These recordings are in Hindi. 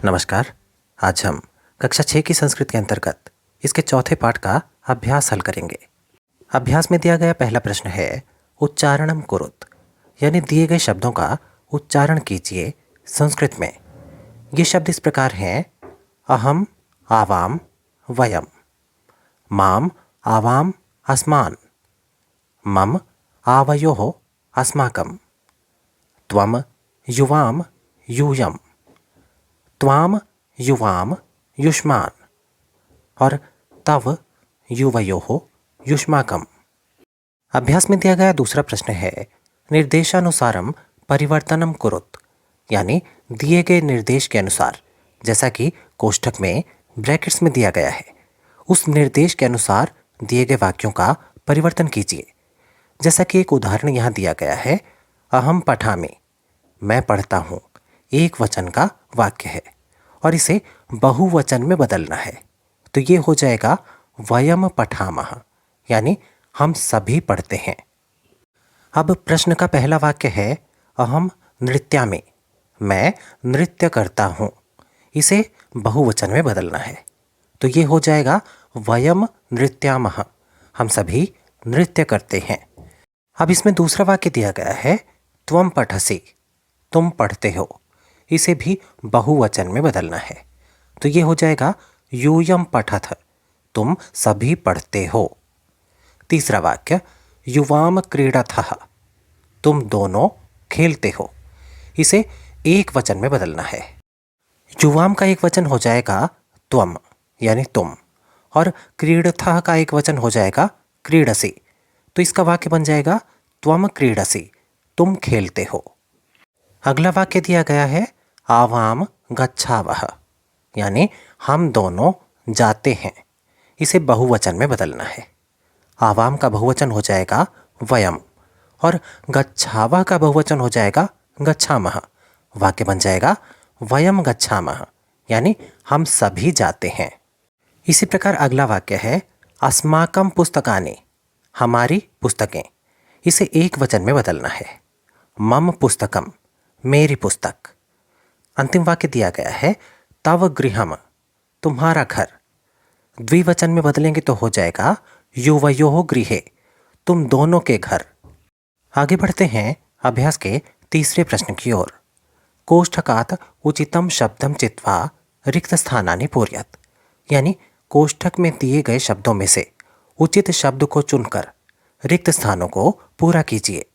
नमस्कार। आज हम कक्षा 6 की संस्कृत के अंतर्गत इसके चौथे पाठ का अभ्यास हल करेंगे। अभ्यास में दिया गया पहला प्रश्न है उच्चारणम कुरुत, यानी दिए गए शब्दों का उच्चारण कीजिए संस्कृत में। ये शब्द इस प्रकार हैं: अहम, आवाम, वयम, माम, आवाम, अस्मान, मम, आवयोः, अस्माकं, त्वम, युवाम, यूयम, त्वाम, युवाम, युष्मान और तव, युवयोः, युष्माकम। अभ्यास में दिया गया दूसरा प्रश्न है निर्देशानुसारम परिवर्तनम कुरुत, यानी दिए गए निर्देश के अनुसार, जैसा कि कोष्ठक में ब्रैकेट्स में दिया गया है, उस निर्देश के अनुसार दिए गए वाक्यों का परिवर्तन कीजिए। जैसा कि एक उदाहरण यहाँ दिया गया है, अहम पठामि, मैं पढ़ता हूँ, एक वचन का वाक्य है और इसे बहुवचन में बदलना है, तो ये हो जाएगा वयम पठामः, यानी हम सभी पढ़ते हैं। अब प्रश्न का पहला वाक्य है अहम नृत्यामि, मैं नृत्य करता हूँ, इसे बहुवचन में बदलना है, तो ये हो जाएगा वयम नृत्यामः, हम सभी नृत्य करते हैं। अब इसमें दूसरा वाक्य दिया गया है त्वम पठसि, तुम पढ़ते हो, इसे भी बहुवचन में बदलना है, तो ये हो जाएगा यूयम पठथ, तुम सभी पढ़ते हो। तीसरा वाक्य युवाम क्रीडथः, तुम दोनों खेलते हो, इसे एक वचन में बदलना है। युवाम का एक वचन हो जाएगा त्वम, यानी तुम, और क्रीडथः का एक वचन हो जाएगा क्रीडसि, तो इसका वाक्य बन जाएगा त्वम क्रीडसि, तुम खेलते हो। अगला वाक्य दिया गया है आवाम गच्छावः, यानी हम दोनों जाते हैं, इसे बहुवचन में बदलना है। आवाम का बहुवचन हो जाएगा वयम और गच्छावः का बहुवचन हो जाएगा गच्छामः, वाक्य बन जाएगा वयम गच्छामः, यानी हम सभी जाते हैं। इसी प्रकार अगला वाक्य है अस्माकं पुस्तकानि, हमारी पुस्तकें, इसे एक वचन में बदलना है। मम पुस्तकम, मेरी पुस्तक। अंतिम वाक्य दिया गया है तव गृहम, तुम्हारा घर, द्विवचन में बदलेंगे तो हो जाएगा युवयोः गृहे, तुम दोनों के घर। आगे बढ़ते हैं अभ्यास के तीसरे प्रश्न की ओर। कोष्ठकात् उचितम शब्दम चित्वा रिक्त स्थानानि पूरयत, यानी कोष्ठक में दिए गए शब्दों में से उचित शब्द को चुनकर रिक्त स्थानों को पूरा कीजिए।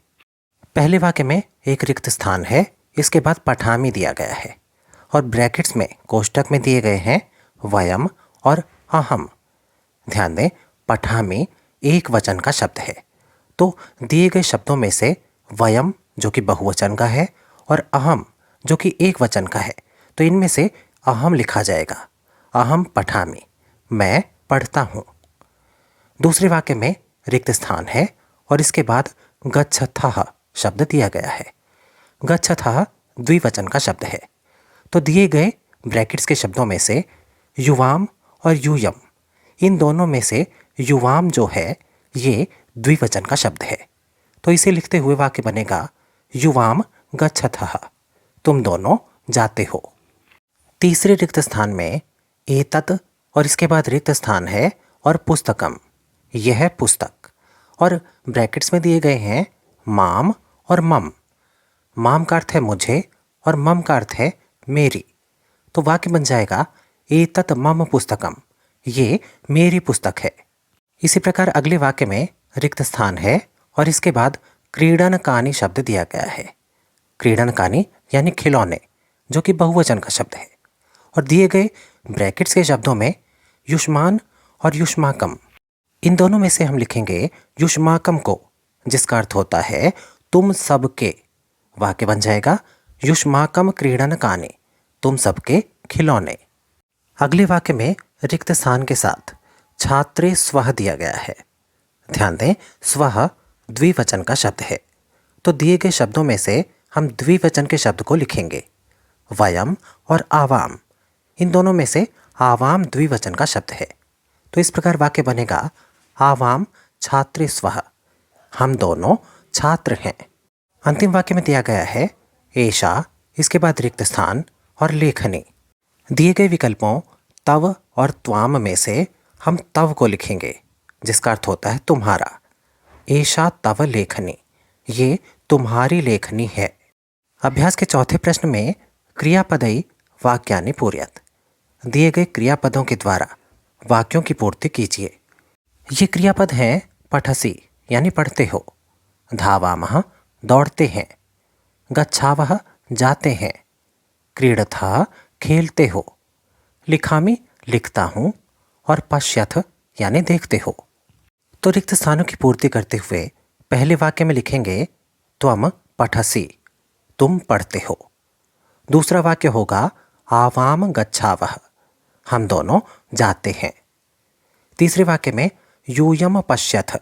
पहले वाक्य में एक रिक्त स्थान है, इसके बाद पठामी दिया गया है और ब्रैकेट्स में कोष्ठक में दिए गए हैं वयम और अहम। ध्यान दें, पठामी एक वचन का शब्द है, तो दिए गए शब्दों में से वयम जो कि बहुवचन का है और अहम जो कि एक वचन का है, तो इनमें से अहम लिखा जाएगा। अहम पठामी, मैं पढ़ता हूँ। दूसरे वाक्य में रिक्त स्थान है और इसके बाद गच्छथः शब्द दिया गया है। गच्छथः द्विवचन का शब्द है, तो दिए गए ब्रैकेट्स के शब्दों में से युवाम और यूयम, इन दोनों में से युवाम जो है ये द्विवचन का शब्द है, तो इसे लिखते हुए वाक्य बनेगा युवाम गच्छथः, तुम दोनों जाते हो। तीसरे रिक्त स्थान में एतत् और इसके बाद रिक्त स्थान है और पुस्तकम, यह है पुस्तक, और ब्रैकेट्स में दिए गए हैं माम और मम। माम का अर्थ है मुझे और मम का अर्थ है मेरी, तो वाक्य बन जाएगा एतत् मम पुस्तकम, ये मेरी पुस्तक है। इसी प्रकार अगले वाक्य में रिक्त स्थान है और इसके बाद क्रीडनकानि शब्द दिया गया है। क्रीडनकानि यानी खिलौने, जो कि बहुवचन का शब्द है, और दिए गए ब्रैकेट्स के शब्दों में युष्मान और युष्माकम, इन दोनों में से हम लिखेंगे युष्माकम को, जिसका अर्थ होता है तुम सबके। वाक्य बन जाएगा युष्माकम क्रीडनकानि, तुम सबके खिलौने। अगले वाक्य में रिक्त स्थान के साथ छात्रे स्वः दिया गया है। ध्यान दें, स्वः द्विवचन का शब्द है, तो दिए गए शब्दों में से हम द्विवचन के शब्द को लिखेंगे। वयम और आवाम, इन दोनों में से आवाम द्विवचन का शब्द है, तो इस प्रकार वाक्य बनेगा आवाम छात्रे स्वः, हम दोनों छात्र हैं। अंतिम वाक्य में दिया गया है एषा, इसके बाद रिक्त स्थान और लेखनी, दिए गए विकल्पों तव और त्वाम में से हम तव को लिखेंगे, जिसका अर्थ होता है तुम्हारा। एषा तव लेखनी, ये तुम्हारी लेखनी है। अभ्यास के चौथे प्रश्न में क्रियापदई वाक्यानि पूर्यत, दिए गए क्रियापदों के द्वारा वाक्यों की पूर्ति कीजिए। ये क्रियापद हैं पठसी यानी पढ़ते हो, धावामः दौड़ते हैं, गच्छावः जाते हैं, क्रीडथः खेलते हो, लिखामि लिखता हूँ और पश्यथ यानी देखते हो। तो रिक्त स्थानों की पूर्ति करते हुए पहले वाक्य में लिखेंगे त्वम पठसी, तुम पढ़ते हो। दूसरा वाक्य होगा आवाम गच्छावः, हम दोनों जाते हैं। तीसरे वाक्य में यूयम पश्यथ,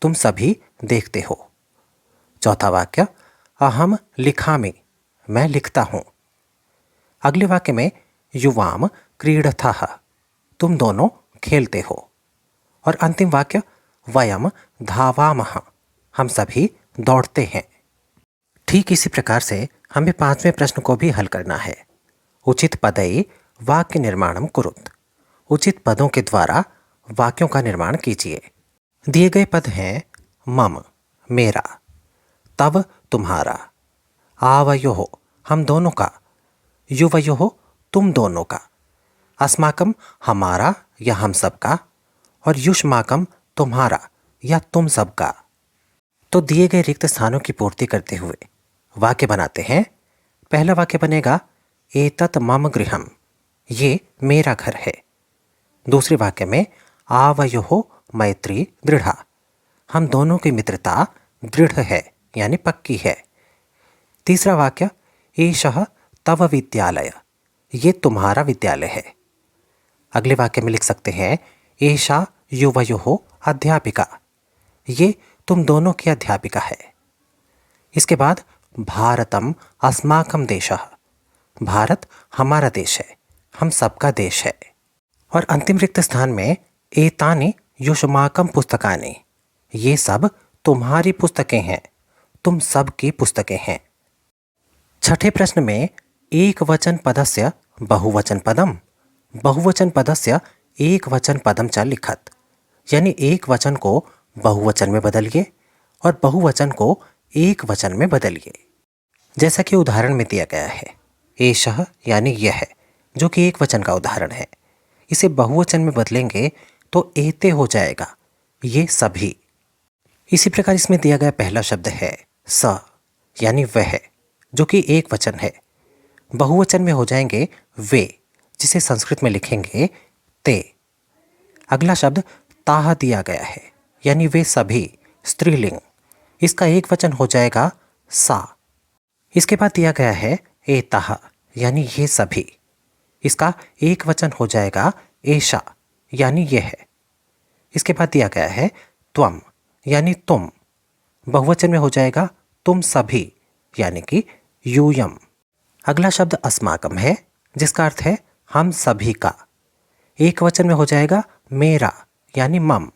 तुम सभी देखते हो। चौथा वाक्य अहम लिखामि, मैं लिखता हूं। अगले वाक्य में युवाम क्रीडथः, तुम दोनों खेलते हो। और अंतिम वाक्य वयम धावामः, हम सभी दौड़ते हैं। ठीक इसी प्रकार से हमें पांचवें प्रश्न को भी हल करना है। उचित पदई वाक्य निर्माणम कुरुत, उचित पदों के द्वारा वाक्यों का निर्माण कीजिए। दिए गए पद हैं मम मेरा, तव तुम्हारा, आवयोः हम दोनों का, युवयोः तुम दोनों का, अस्माकम हमारा या हम सब का, और युष्माकम तुम्हारा या तुम सब का। तो दिए गए रिक्त स्थानों की पूर्ति करते हुए वाक्य बनाते हैं। पहला वाक्य बनेगा एतत् मम गृहम, ये मेरा घर है। दूसरे वाक्य में आवयोः मैत्री दृढ़ा, हम दोनों की मित्रता दृढ़ है यानी पक्की है। तीसरा वाक्य एषः तव विद्यालय, ये तुम्हारा विद्यालय है। अगले वाक्य में लिख सकते हैं एषा युवयोः अध्यापिका, ये तुम दोनों की अध्यापिका है। इसके बाद भारतम अस्माकं देशः, भारत हमारा देश है, हम सबका देश है। और अंतिम रिक्त स्थान में एतानि युष्माकं पुस्तकानि, ये सब तुम्हारी पुस्तकें हैं, तुम सब की पुस्तकें हैं। छठे प्रश्न में एक वचन पदस्य बहुवचन पदम, बहुवचन पदस्य एक वचन पदम च लिखत, यानी एक वचन को बहुवचन में बदलिए और बहुवचन को एक वचन में बदलिए। जैसा कि उदाहरण में दिया गया है, एषः यानी यह, जो कि एक वचन का उदाहरण है, इसे बहुवचन में बदलेंगे तो एते हो जाएगा, ये सभी। इसी प्रकार इसमें दिया गया पहला शब्द है स यानी वह, जो कि एक वचन है, बहुवचन में हो जाएंगे वे, जिसे संस्कृत में लिखेंगे ते। अगला शब्द ताह दिया गया है, यानी वे सभी, स्त्रीलिंग, इसका एक वचन हो जाएगा सा। इसके बाद दिया गया है एताह यानी ये सभी, इसका एक वचन हो जाएगा एषा यानी यह। इसके बाद दिया गया है त्वम यानी तुम, बहुवचन में हो जाएगा तुम सभी यानी कि यूयम। अगला शब्द अस्माकम है, जिसका अर्थ है हम सभी का, एक वचन में हो जाएगा मेरा यानी मम।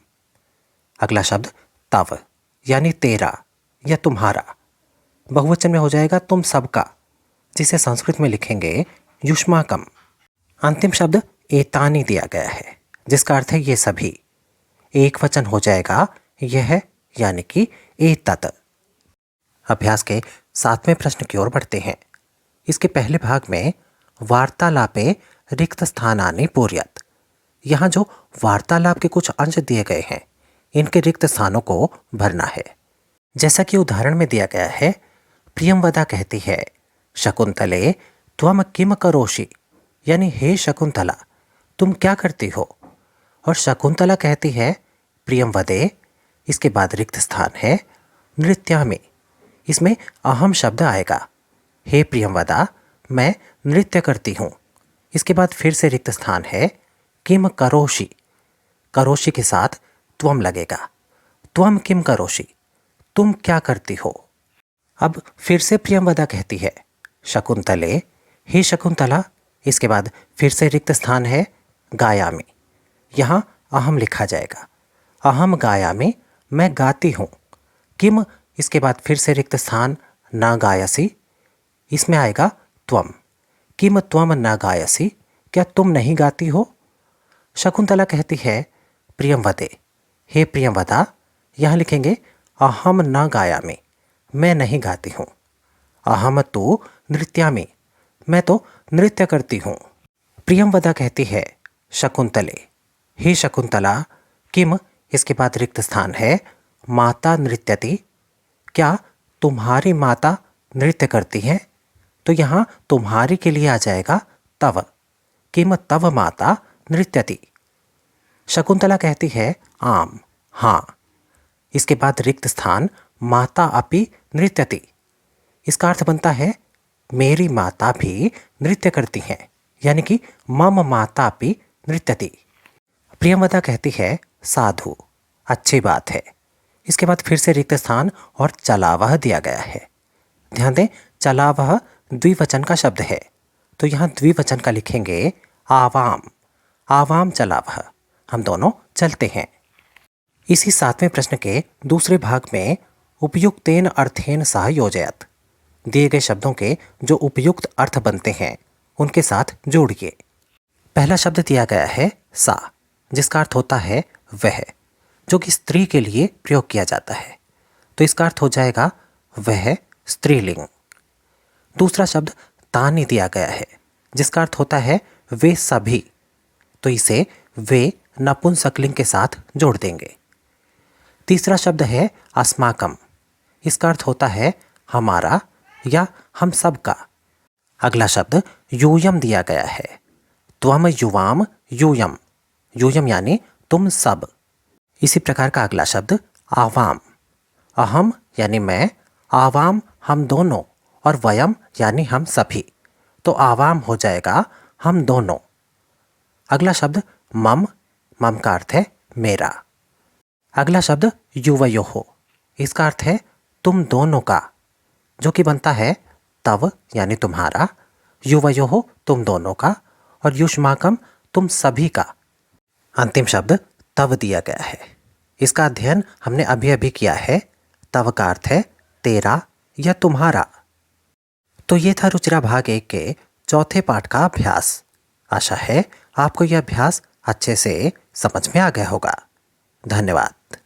अगला शब्द तव यानी तेरा या तुम्हारा, बहुवचन में हो जाएगा तुम सबका, जिसे संस्कृत में लिखेंगे युष्माकम। अंतिम शब्द एतानि दिया गया है, जिसका अर्थ है ये सभी, एक वचन हो जाएगा यह यानी कि एतत्। अभ्यास के सातवें प्रश्न की ओर बढ़ते हैं। इसके पहले भाग में वार्तालापे रिक्त स्थानानि पूर्यत, यहाँ जो वार्तालाप के कुछ अंश दिए गए हैं, इनके रिक्त स्थानों को भरना है। जैसा कि उदाहरण में दिया गया है, प्रियंवदा कहती है शकुंतले त्वम किम करोषि, यानी हे शकुंतला तुम क्या करती हो। और शकुंतला कहती है प्रियंवदे, इसके बाद रिक्त स्थान है नृत्यामि, इसमें अहम शब्द आएगा। हे प्रियंवदा मैं नृत्य करती हूँ। इसके बाद फिर से रिक्त स्थान है किम करोषि, करोषि के साथ त्वम लगेगा। त्वम किम करोषि, तुम क्या करती हो। अब फिर से प्रियंवदा कहती है शकुंतले हे शकुंतला, इसके बाद फिर से रिक्त स्थान है गायामि, यहाँ अहम लिखा जाएगा। अहम गायामि, मैं गाती हूँ। किम, इसके बाद फिर से रिक्त स्थान न गायसी, इसमें आएगा त्वम। किम त्वम न गायसी, क्या तुम नहीं गाती हो? शकुंतला कहती है, प्रियंवदे, हे प्रियंवदा, यहाँ लिखेंगे अहम न गायामि, मैं नहीं गाती हूँ। अहम तो नृत्यामि, मैं तो नृत्य करती हूँ। प्रियंवदा कहती है, शकुंतले, हे शकुंतला, किम, इसके बाद रिक्त स्थान है, माता नृत्यति, क्या तुम्हारी माता नृत्य करती हैं? तो यहाँ तुम्हारी के लिए आ जाएगा तव, किम तव माता नृत्यति। शकुंतला कहती है, आम, हाँ। इसके बाद रिक्त स्थान माता अपि नृत्यति, इसका अर्थ बनता है मेरी माता भी नृत्य करती हैं, यानी कि मम माता अपि नृत्यति। प्रियंवदा कहती है, साधु, अच्छी बात है। इसके बाद फिर से रिक्त स्थान और चलावह दिया गया है। ध्यान दें, चलावह द्विवचन का शब्द है, तो यहाँ द्विवचन का लिखेंगे आवाम, आवाम चलावह, हम दोनों चलते हैं। इसी 7वें प्रश्न के दूसरे भाग में उपयुक्तेन अर्थेन सह योजयत, दिए गए शब्दों के जो उपयुक्त अर्थ बनते हैं उनके साथ जोड़िए। पहला शब्द दिया गया है सा, जिसका अर्थ होता है वह, जो कि स्त्री के लिए प्रयोग किया जाता है, तो इसका अर्थ हो जाएगा वह स्त्रीलिंग। दूसरा शब्द तानी दिया गया है, जिसका अर्थ होता है वे सभी, तो इसे वे नपुंसकलिंग के साथ जोड़ देंगे। तीसरा शब्द है अस्माकम, इसका अर्थ होता है हमारा या हम सब का। अगला शब्द यूयम दिया गया है, त्वम युवाम यूयम, यूयम यानी तुम सब। इसी प्रकार का अगला शब्द आवाम, अहम यानी मैं, आवाम हम दोनों, और वयम यानी हम सभी, तो आवाम हो जाएगा हम दोनों। अगला शब्द मम, मम का अर्थ है मेरा। अगला शब्द युवयोः, इसका अर्थ है तुम दोनों का, जो कि बनता है तव यानी तुम्हारा, युवयोः तुम दोनों का, और युष्माकम तुम सभी का। अंतिम शब्द तव दिया गया है, इसका अध्ययन हमने अभी अभी किया है। तव का अर्थ है तेरा या तुम्हारा। तो ये था रुचिरा भाग 1 के चौथे पाठ का अभ्यास। आशा है आपको यह अभ्यास अच्छे से समझ में आ गया होगा। धन्यवाद।